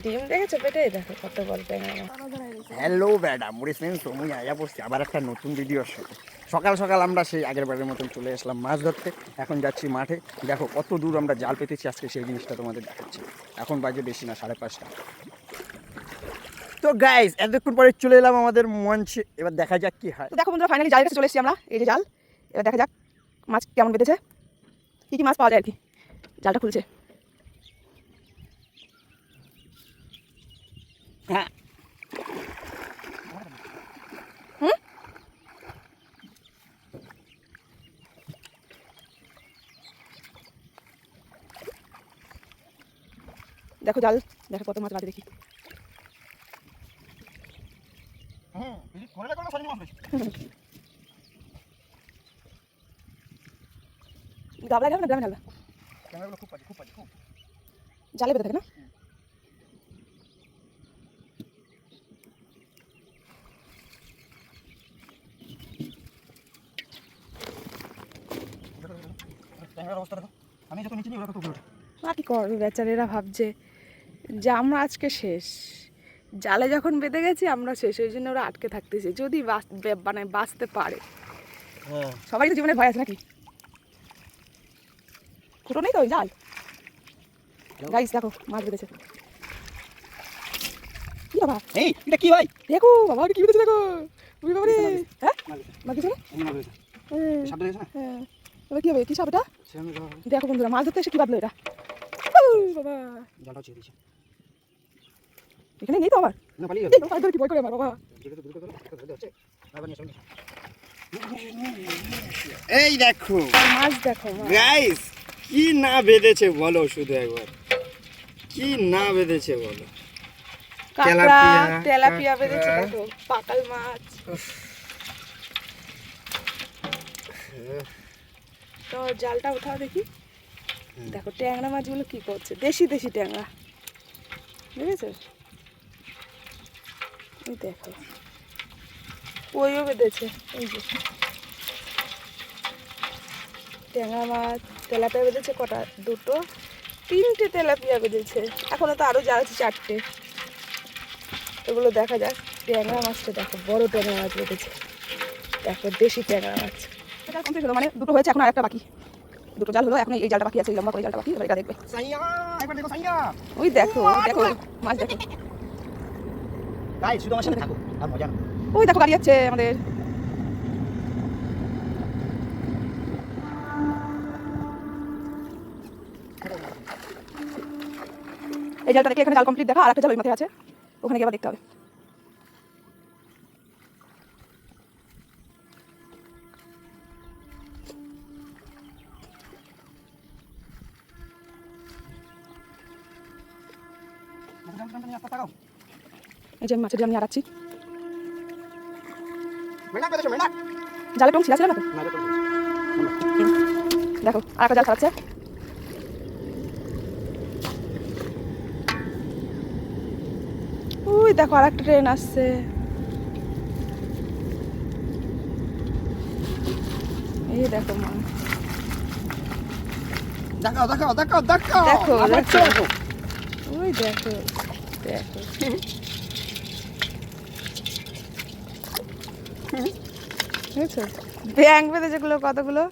ডিম দেখেছো পেটে? দেখো কত বড় ট্যাংরা মাছ। হ্যালো ম্যাডাম, মুড়ি ফ্রেন্ডস, আমি আয়া পড়ছি আবার একটা নতুন ভিডিওর সাথে। সকাল সকাল আমরা সেই আগের বারের মতন চলে আসলাম মাছ ধরতে। এখন যাচ্ছি মাঠে। দেখো কত দূর আমরা জাল পেতেছি আজকে, সেই জিনিসটা তোমাদের দেখাচ্ছি। এখন বাজে বেশি না, 5:30। তো গাইস, এতক্ষণ পরে চলে এলাম আমাদের মঞ্চে। এবার দেখা যাক কি হয়। তো দেখো বন্ধুরা, ফাইনালি জালের কাছে চলে এসেছি আমরা। এই যে জাল, এবার দেখা যাক মাছ কেমন বেঁধেছে, কি কি মাছ পাওয়া যায় আর কি। জালটা খুলছে। হ্যাঁ, দেখো জাল, দেখো কত মাছ বাঁধে দেখি। গাবলায় ঢালবে না গ্রামে ঢালবে? জালে বেঁধে থাকে না? আর কি করবে বেচারেরা, ভাবছে যে আমরা আজকে শেষ, জালে যখন বেঁধে গেছি আমরা শেষ, ওই জন্য ওরা আটকে থাকতেছে, যদি মানে বাঁচতে পারে। সবাই তো জীবনে ভয় আছে নাকি? ফুটো নেই তো ওই জাল। গাইস দেখো মাছ বেঁধেছে। কি বাবা, এই এটা কি ভাই? দেখো বাবা কি বেঁধেছে, দেখো। উই বাবা রে, হ্যাঁ মাছ বেঁধেছে না? হ্যাঁ, এবার কি হবে, কি সাপ এটা? দেখো বন্ধুরা, মাছ ধরতে এসে কি বাঁধলো এটা। বাবা এখানে নেই তো আবার। কি ভয় করে আমার বাবা। এই দেখো মাছ দেখো গাইস, কি না বেঁধেছে বলো, শুধু একবার কি না বেঁধেছে বলো। কাঁকড়া, তেলাপিয়া বেঁধেছে, দেখো পাকাল মাছ। তো জালটা উঠাও দেখি। দেখো ট্যাংরা মাছগুলো কি করছে, দেশি দেশি ট্যাংরা, বুঝেছো? এই দেখো ওইও বেঁধেছে, এই যে ট্যাংরা মাছ। তেলাপিয়া বেঁধেছে কটা, দুটো, তিনটে তেলাপিয়া বেঁধেছে। এখনো তো আরো জাল আছে 4টে। এগুলো দেখা যাক। ট্যাংরা মাছটা দেখো, বড় ট্যাংরা মাছ বেঁধেছে, দেখো দেশি ট্যাংরা মাছ। এটা কমপ্লিট হলো, মানে দুটো হয়েছে, এখন আরেকটা বাকি। দুটো জাল হলো, এখন এই জালটা বাকি আছে, এই লম্বা করে জালটা বাকি। এবার এটা দেখবে। ওই দেখো দেখো মাছ দেখো। শুধু আমার সাথে থাকো, আর মজা না। ওই দেখো গাড়ি যাচ্ছে আমাদের। এই জালটা দেখে এখানে জাল কমপ্লিট দেখা, আর একটা জাল ওই মাথায় আছে, ওখানে গিয়ে আবার দেখতে হবে। এই যে মাছের জাল নিয়ে আড়াচ্ছি। জালে টং ছিলা ছিল না তো? দেখো আর একটা জাল খাচ্ছে। ওই দেখো আর একটা ট্রেন আসছে। এই দেখো মা, দেখাও দেখাও দেখাও দেখাও দেখো দেখো। ওই দেখো দেখো। বুঝছো ব্যাং বেঁধে যেগুলো কতগুলো।